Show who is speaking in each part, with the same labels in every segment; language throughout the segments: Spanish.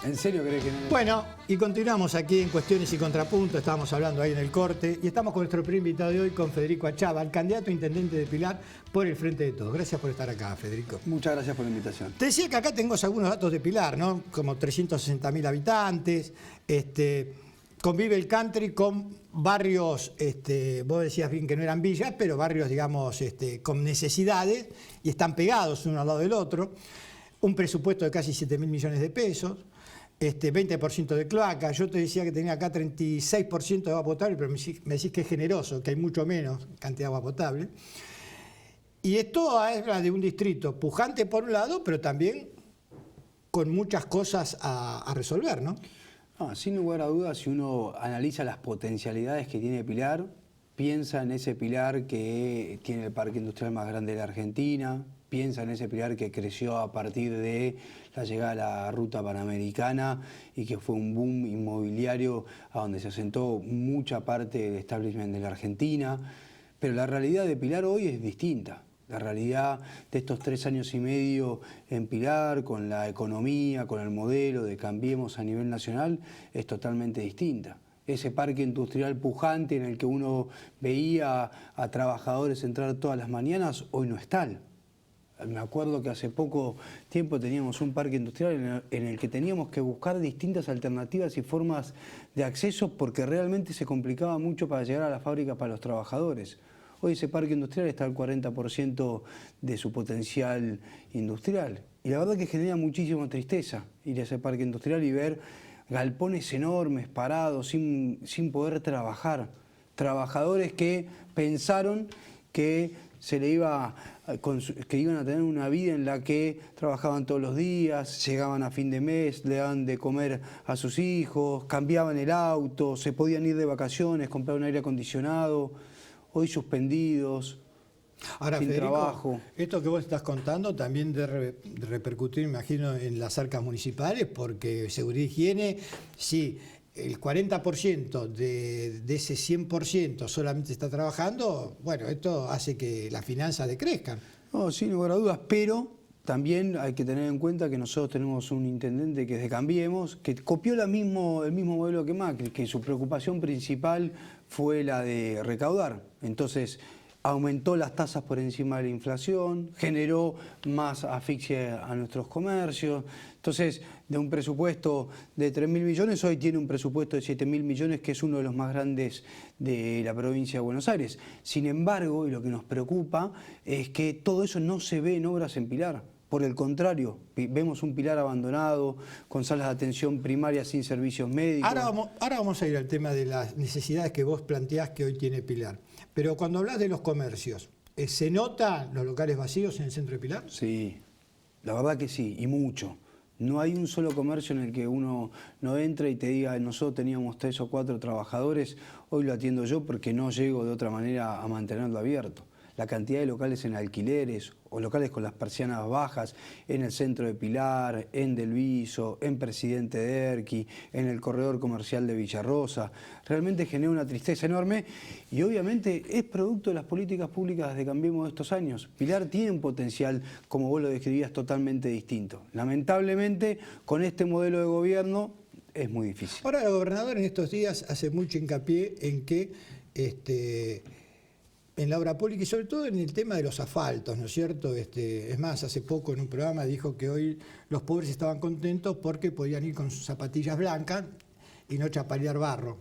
Speaker 1: ¿En serio crees que no?
Speaker 2: Bueno, y continuamos aquí en Cuestiones y Contrapuntos, estábamos hablando ahí en el corte, y estamos con nuestro primer invitado de hoy, con Federico Achava, el candidato a intendente de Pilar por el Frente de Todos. Gracias por estar acá, Federico.
Speaker 1: Muchas gracias por la invitación.
Speaker 2: Te decía que acá tengo algunos datos de Pilar, ¿no? Como 360.000 habitantes, convive el country con barrios, vos decías bien que no eran villas, pero barrios, digamos, con necesidades, y están pegados uno al lado del otro, un presupuesto de casi 7.000 millones de pesos, 20% de cloaca. Yo te decía que tenía acá 36% de agua potable, pero me decís que es generoso, que hay mucho menos cantidad de agua potable. Y esto habla de un distrito pujante por un lado, pero también con muchas cosas a resolver, ¿no?
Speaker 1: No, sin lugar a dudas, si uno analiza las potencialidades que tiene Pilar, piensa en ese Pilar que tiene el parque industrial más grande de la Argentina, piensa en ese Pilar que creció a partir de la llegada a la ruta panamericana y que fue un boom inmobiliario a donde se asentó mucha parte del establishment de la Argentina. Pero la realidad de Pilar hoy es distinta. La realidad de estos 3 años y medio en Pilar, con la economía, con el modelo de Cambiemos a nivel nacional, es totalmente distinta. Ese parque industrial pujante en el que uno veía a trabajadores entrar todas las mañanas, hoy no está. Me acuerdo que hace poco tiempo teníamos un parque industrial en el que teníamos que buscar distintas alternativas y formas de acceso porque realmente se complicaba mucho para llegar a la fábrica para los trabajadores. Hoy ese parque industrial está al 40% de su potencial industrial. Y la verdad que genera muchísima tristeza ir a ese parque industrial y ver galpones enormes parados sin poder trabajar. Trabajadores que pensaron que iban a tener una vida en la que trabajaban todos los días, llegaban a fin de mes, le daban de comer a sus hijos, cambiaban el auto, se podían ir de vacaciones, comprar un aire acondicionado, hoy suspendidos,
Speaker 2: ahora,
Speaker 1: sin
Speaker 2: Federico,
Speaker 1: trabajo.
Speaker 2: Esto que vos estás contando también debe repercutir, me imagino, en las arcas municipales, porque seguridad y higiene, sí, el 40% de ese 100% solamente está trabajando, bueno, esto hace que las finanzas decrezcan.
Speaker 1: No, sin lugar a dudas, pero también hay que tener en cuenta que nosotros tenemos un intendente que es de Cambiemos, que copió el mismo modelo que Macri, que su preocupación principal fue la de recaudar. Entonces, aumentó las tasas por encima de la inflación, generó más asfixia a nuestros comercios. Entonces, de un presupuesto de 3.000 millones, hoy tiene un presupuesto de 7.000 millones, que es uno de los más grandes de la provincia de Buenos Aires. Sin embargo, y lo que nos preocupa, es que todo eso no se ve en obras en Pilar. Por el contrario, vemos un Pilar abandonado, con salas de atención primaria sin servicios médicos.
Speaker 2: Ahora vamos a ir al tema de las necesidades que vos planteás que hoy tiene Pilar. Pero cuando hablas de los comercios, ¿se notan los locales vacíos en el centro de Pilar?
Speaker 1: Sí, la verdad que sí, y mucho. No hay un solo comercio en el que uno no entre y te diga, nosotros teníamos 3 o 4 trabajadores, hoy lo atiendo yo porque no llego de otra manera a mantenerlo abierto. La cantidad de locales en alquileres o locales con las persianas bajas en el centro de Pilar, en Del Viso, en Presidente Derqui, en el corredor comercial de Villarrosa, realmente genera una tristeza enorme y obviamente es producto de las políticas públicas de Cambiemos de estos años. Pilar tiene un potencial, como vos lo describías, totalmente distinto. Lamentablemente, con este modelo de gobierno es muy difícil.
Speaker 2: Ahora, el gobernador en estos días hace mucho hincapié en que en la obra pública y sobre todo en el tema de los asfaltos, ¿no es cierto? Es más, hace poco en un programa dijo que hoy los pobres estaban contentos porque podían ir con sus zapatillas blancas y no chapalear barro.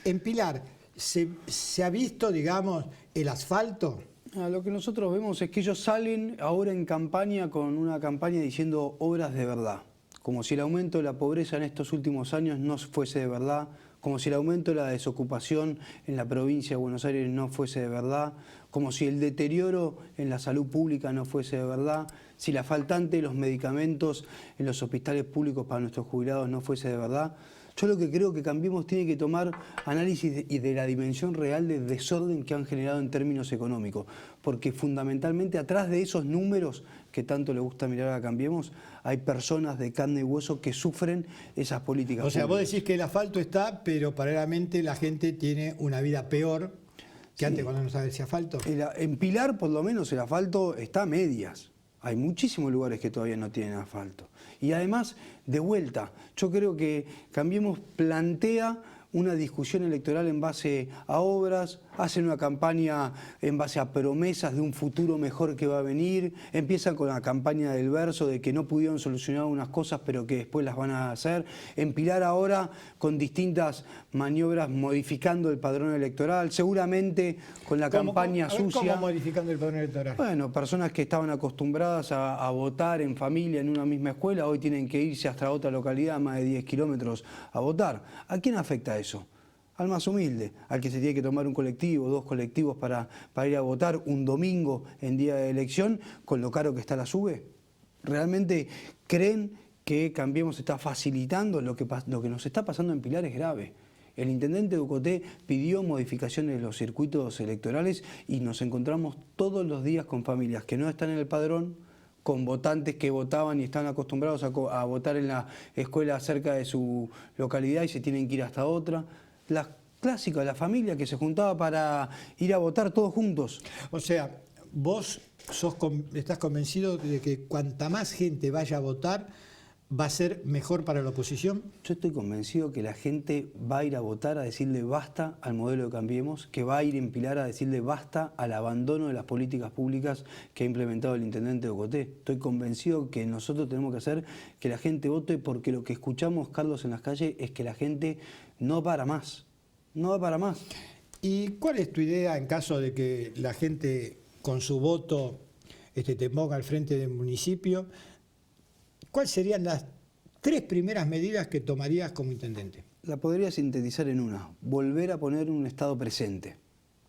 Speaker 2: En Pilar, ¿se ha visto, digamos, el asfalto?
Speaker 1: Lo que nosotros vemos es que ellos salen ahora en campaña con una campaña diciendo obras de verdad, como si el aumento de la pobreza en estos últimos años no fuese de verdad, como si el aumento de la desocupación en la provincia de Buenos Aires no fuese de verdad, como si el deterioro en la salud pública no fuese de verdad, si la faltante de los medicamentos en los hospitales públicos para nuestros jubilados no fuese de verdad. Yo lo que creo que Cambiemos tiene que tomar análisis de la dimensión real del desorden que han generado en términos económicos, porque fundamentalmente atrás de esos números que tanto le gusta mirar a Cambiemos, hay personas de carne y hueso que sufren esas políticas
Speaker 2: O sea,
Speaker 1: públicas.
Speaker 2: vos decís que el asfalto está, pero paralelamente la gente tiene una vida peor que antes cuando no sabía ese asfalto.
Speaker 1: En Pilar, por lo menos, el asfalto está a medias. Hay muchísimos lugares que todavía no tienen asfalto. Y además, de vuelta, yo creo que Cambiemos plantea una discusión electoral en base a obras, hacen una campaña en base a promesas de un futuro mejor que va a venir, empiezan con la campaña del verso de que no pudieron solucionar unas cosas pero que después las van a hacer, en Pilar ahora con distintas maniobras modificando el padrón electoral, seguramente con la campaña sucia.
Speaker 2: ¿Cómo modificando el padrón electoral?
Speaker 1: Bueno, personas que estaban acostumbradas a votar en familia en una misma escuela, hoy tienen que irse hasta otra localidad, más de 10 kilómetros, a votar. ¿A quién afecta eso? Al más humilde, al que se tiene que tomar un colectivo, 2 colectivos para ir a votar un domingo en día de elección, con lo caro que está la SUBE. ¿Realmente creen que Cambiemos está facilitando lo que nos está pasando en Pilar? Es grave. El intendente Ducoté pidió modificaciones de los circuitos electorales y nos encontramos todos los días con familias que no están en el padrón, con votantes que votaban y están acostumbrados a votar en la escuela cerca de su localidad y se tienen que ir hasta otra. La clásica, la familia que se juntaba para ir a votar todos juntos.
Speaker 2: O sea, vos estás convencido de que cuanta más gente vaya a votar, ¿va a ser mejor para la oposición?
Speaker 1: Yo estoy convencido que la gente va a ir a votar a decirle basta al modelo de Cambiemos, que va a ir en Pilar a decirle basta al abandono de las políticas públicas que ha implementado el intendente Ducoté. Estoy convencido que nosotros tenemos que hacer que la gente vote, porque lo que escuchamos, Carlos, en las calles es que la gente no para más, no va para más.
Speaker 2: ¿Y cuál es tu idea en caso de que la gente con su voto te ponga al frente del municipio? ¿Cuáles serían las 3 primeras medidas que tomarías como intendente?
Speaker 1: La podría sintetizar en una: volver a poner un Estado presente.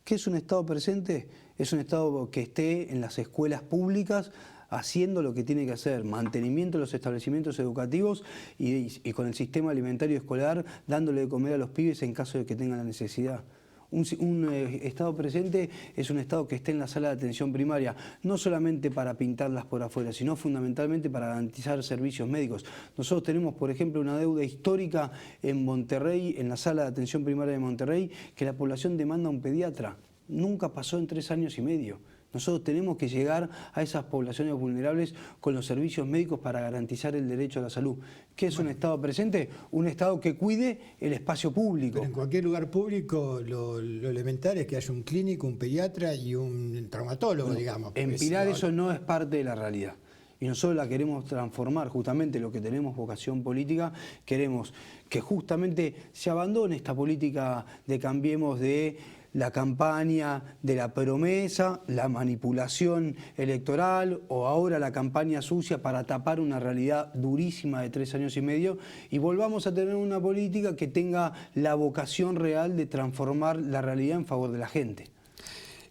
Speaker 1: ¿Qué es un Estado presente? Es un Estado que esté en las escuelas públicas haciendo lo que tiene que hacer, mantenimiento de los establecimientos educativos y con el sistema alimentario escolar, dándole de comer a los pibes en caso de que tengan la necesidad. Un Estado presente es un Estado que esté en la sala de atención primaria, no solamente para pintarlas por afuera, sino fundamentalmente para garantizar servicios médicos. Nosotros tenemos, por ejemplo, una deuda histórica en Monterrey, en la sala de atención primaria de Monterrey, que la población demanda un pediatra. Nunca pasó en 3 años y medio. Nosotros tenemos que llegar a esas poblaciones vulnerables con los servicios médicos para garantizar el derecho a la salud. ¿Qué es un Estado presente? Un Estado que cuide el espacio público.
Speaker 2: Pero en cualquier lugar público lo elemental es que haya un clínico, un pediatra y un traumatólogo, digamos.
Speaker 1: En Pilar eso no es parte de la realidad. Y nosotros la queremos transformar, justamente lo que tenemos vocación política, queremos que justamente se abandone esta política de Cambiemos, de la campaña de la promesa, la manipulación electoral o ahora la campaña sucia para tapar una realidad durísima de 3 años y medio, y volvamos a tener una política que tenga la vocación real de transformar la realidad en favor de la gente.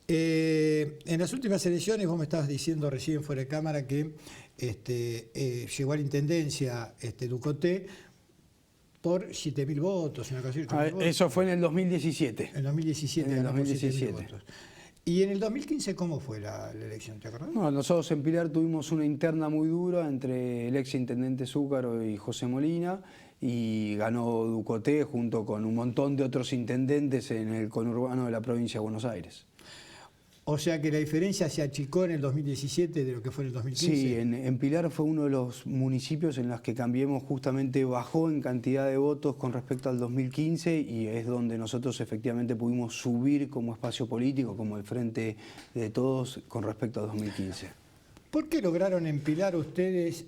Speaker 2: En las últimas elecciones, vos me estabas diciendo recién fuera de cámara que llegó a la intendencia Ducoté por 7.000 votos, una cosa así.
Speaker 1: Eso fue en el 2017.
Speaker 2: En el 2017.
Speaker 1: En el 2017.
Speaker 2: Votos. ¿Y en el 2015 cómo fue la elección? ¿Te acordás?
Speaker 1: No, nosotros en Pilar tuvimos una interna muy dura entre el ex intendente Zúcaro y José Molina, y ganó Ducoté junto con un montón de otros intendentes en el conurbano de la provincia de Buenos Aires.
Speaker 2: O sea que la diferencia se achicó en el 2017 de lo que fue en el 2015.
Speaker 1: Sí, en Pilar fue uno de los municipios en los que Cambiemos justamente bajó en cantidad de votos con respecto al 2015, y es donde nosotros efectivamente pudimos subir como espacio político, como el Frente de Todos con respecto al 2015.
Speaker 2: ¿Por qué lograron en Pilar ustedes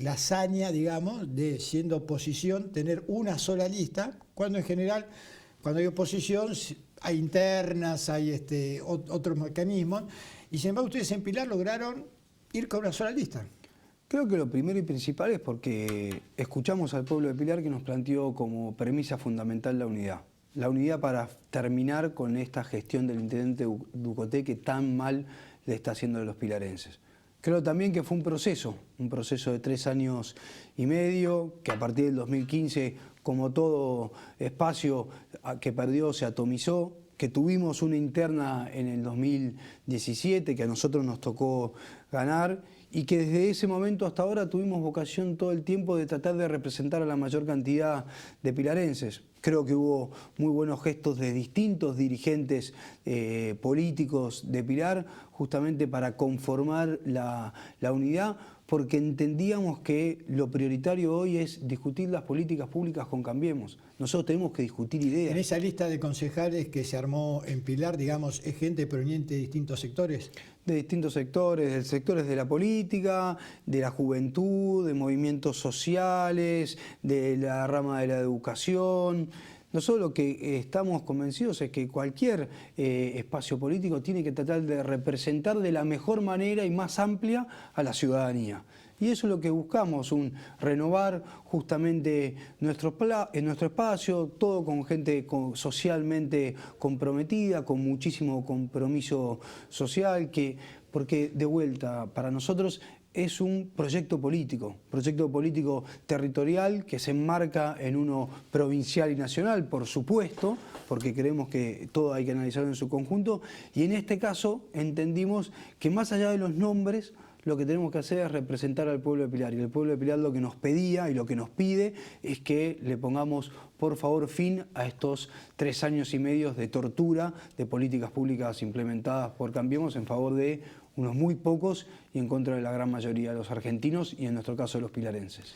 Speaker 2: la hazaña, digamos, de siendo oposición tener una sola lista, cuando en general, cuando hay oposición, hay internas, hay otros mecanismos, y sin embargo ustedes en Pilar lograron ir con una sola lista?
Speaker 1: Creo que lo primero y principal es porque escuchamos al pueblo de Pilar, que nos planteó como premisa fundamental la unidad. La unidad para terminar con esta gestión del intendente Ducoté que tan mal le está haciendo a los pilarenses. Creo también que fue un proceso de 3 años y medio, que a partir del 2015, como todo espacio que perdió, se atomizó, que tuvimos una interna en el 2017 que a nosotros nos tocó ganar, y que desde ese momento hasta ahora tuvimos vocación todo el tiempo de tratar de representar a la mayor cantidad de pilarenses. Creo que hubo muy buenos gestos de distintos dirigentes políticos de Pilar, justamente para conformar la unidad, porque entendíamos que lo prioritario hoy es discutir las políticas públicas con Cambiemos. Nosotros tenemos que discutir ideas.
Speaker 2: En esa lista de concejales que se armó en Pilar, digamos, ¿es gente proveniente de distintos sectores?
Speaker 1: De distintos sectores, de sectores de la política, de la juventud, de movimientos sociales, de la rama de la educación. Nosotros lo que estamos convencidos es que cualquier espacio político tiene que tratar de representar de la mejor manera y más amplia a la ciudadanía. Y eso es lo que buscamos, renovar justamente nuestro espacio, todo con gente socialmente comprometida, con muchísimo compromiso social, porque de vuelta, para nosotros es un proyecto político territorial que se enmarca en uno provincial y nacional, por supuesto, porque creemos que todo hay que analizarlo en su conjunto, y en este caso entendimos que más allá de los nombres, lo que tenemos que hacer es representar al pueblo de Pilar, y el pueblo de Pilar lo que nos pedía y lo que nos pide es que le pongamos, por favor, fin a estos 3 años y medio de tortura de políticas públicas implementadas por Cambiemos en favor de unos muy pocos y en contra de la gran mayoría de los argentinos y en nuestro caso de los pilarenses.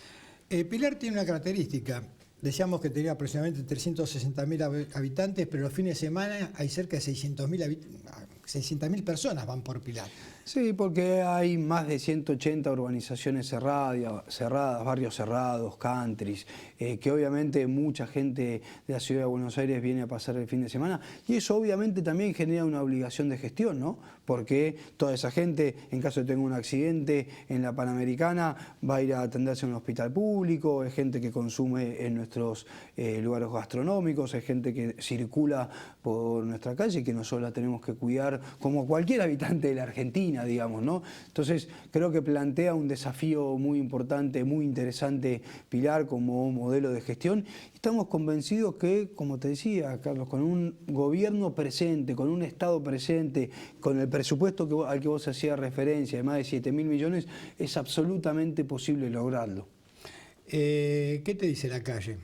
Speaker 2: Pilar tiene una característica. Decíamos que tenía aproximadamente 360.000 habitantes, pero los fines de semana hay cerca de 600.000 personas van por Pilar.
Speaker 1: Sí, porque hay más de 180 urbanizaciones cerradas, barrios cerrados, countries, que obviamente mucha gente de la ciudad de Buenos Aires viene a pasar el fin de semana, y eso obviamente también genera una obligación de gestión, ¿no? Porque toda esa gente, en caso de tener un accidente en la Panamericana, va a ir a atenderse en un hospital público, es gente que consume en nuestros lugares gastronómicos, es gente que circula por nuestra calle y que nosotros la tenemos que cuidar como cualquier habitante de la Argentina, digamos, ¿no? Entonces creo que plantea un desafío muy importante, muy interesante Pilar como modelo de gestión. Estamos convencidos que, como te decía, Carlos, con un gobierno presente, con un Estado presente, con el presupuesto al que vos hacías referencia de más de 7.000 millones, es absolutamente posible lograrlo.
Speaker 2: ¿Qué te dice la calle?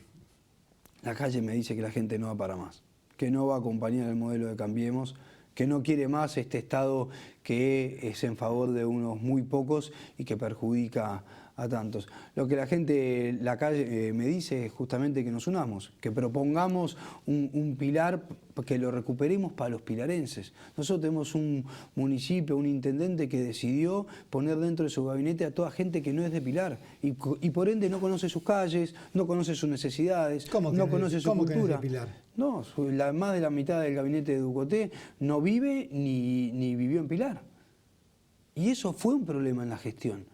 Speaker 1: La calle me dice que la gente no va para más, que no va a acompañar el modelo de Cambiemos, que no quiere más este Estado que es en favor de unos muy pocos y que perjudica a tantos. Lo que la calle me dice es justamente que nos unamos, que propongamos un pilar, que lo recuperemos para los pilarenses. Nosotros tenemos un municipio, un intendente que decidió poner dentro de su gabinete a toda gente que no es de Pilar y por ende no conoce sus calles, no conoce sus necesidades, no conoce su cultura.
Speaker 2: ¿Cómo que no es de Pilar?
Speaker 1: No, más de la mitad del gabinete de Ducoté no vive ni vivió en Pilar. Y eso fue un problema en la gestión.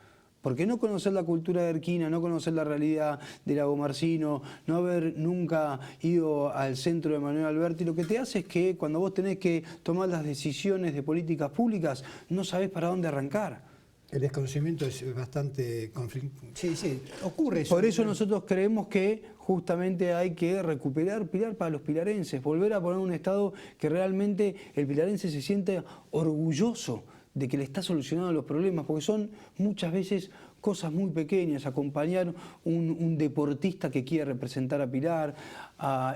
Speaker 1: Porque no conocer la cultura de Erquina, no conocer la realidad de Lago Marcino, no haber nunca ido al centro de Manuel Alberti, lo que te hace es que cuando vos tenés que tomar las decisiones de políticas públicas, no sabés para dónde arrancar.
Speaker 2: El desconocimiento es bastante conflictivo. Sí, ocurre eso.
Speaker 1: Por eso nosotros creemos que justamente hay que recuperar Pilar para los pilarenses, volver a poner un Estado que realmente el pilarense se siente orgulloso de que le está solucionando los problemas, porque son muchas veces cosas muy pequeñas, acompañar un deportista que quiere representar a Pilar,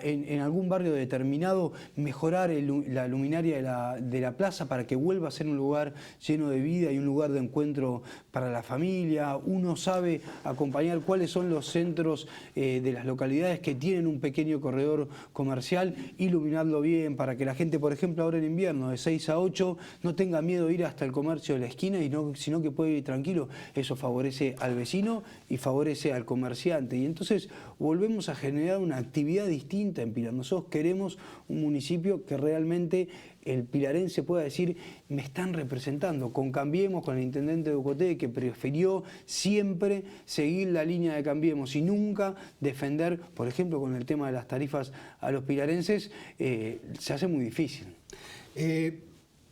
Speaker 1: en algún barrio determinado mejorar la luminaria de la plaza para que vuelva a ser un lugar lleno de vida y un lugar de encuentro para la familia. Uno sabe acompañar cuáles son los centros de las localidades que tienen un pequeño corredor comercial, iluminarlo bien para que la gente, por ejemplo, ahora en invierno de 6 a 8 no tenga miedo de ir hasta el comercio de la esquina, sino que puede ir tranquilo. Eso favorece al vecino y favorece al comerciante. Y entonces volvemos a generar una actividad distinta en Pilar. Nosotros queremos un municipio que realmente el pilarense pueda decir, me están representando. Con Cambiemos, con el intendente de Ducoté, que prefirió siempre seguir la línea de Cambiemos y nunca defender, por ejemplo, con el tema de las tarifas a los pilarenses, se hace muy difícil.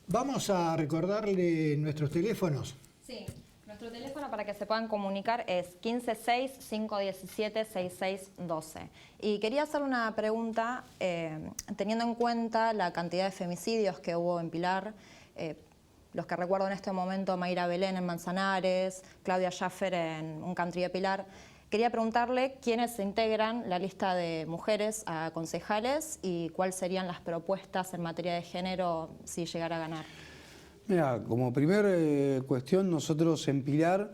Speaker 2: Vamos a recordarle nuestros teléfonos.
Speaker 3: Sí. Nuestro teléfono para que se puedan comunicar es 156-517-6612. Y quería hacer una pregunta, teniendo en cuenta la cantidad de femicidios que hubo en Pilar, los que recuerdo en este momento, Mayra Belén en Manzanares, Claudia Schaffer en un country de Pilar, quería preguntarle quiénes se integran la lista de mujeres a concejales y cuáles serían las propuestas en materia de género si llegara a ganar.
Speaker 1: Mira, como primer cuestión, nosotros en Pilar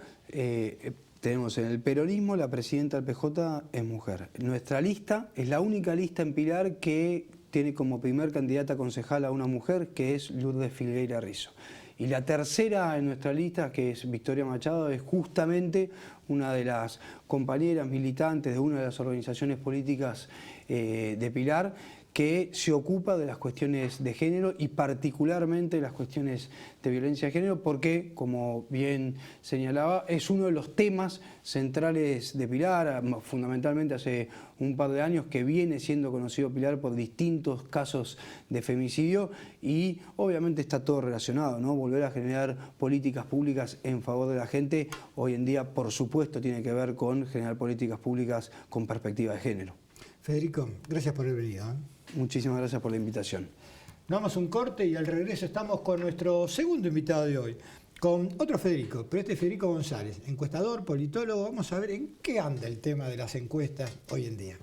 Speaker 1: tenemos en el peronismo, la presidenta del PJ es mujer. Nuestra lista es la única lista en Pilar que tiene como primer candidata concejal a una mujer, que es Lourdes Filgueira Rizzo. Y la tercera en nuestra lista, que es Victoria Machado, es justamente una de las compañeras militantes de una de las organizaciones políticas de Pilar, que se ocupa de las cuestiones de género y particularmente las cuestiones de violencia de género, porque, como bien señalaba, es uno de los temas centrales de Pilar, fundamentalmente hace un par de años que viene siendo conocido Pilar por distintos casos de femicidio y obviamente está todo relacionado, ¿no? Volver a generar políticas públicas en favor de la gente, hoy en día, por supuesto, tiene que ver con generar políticas públicas con perspectiva de género.
Speaker 2: Federico, gracias por haber venido.
Speaker 1: Muchísimas gracias por la invitación.
Speaker 2: Nos vamos a un corte y al regreso estamos con nuestro segundo invitado de hoy, con otro Federico, pero este es Federico González, encuestador, politólogo. Vamos a ver en qué anda el tema de las encuestas hoy en día.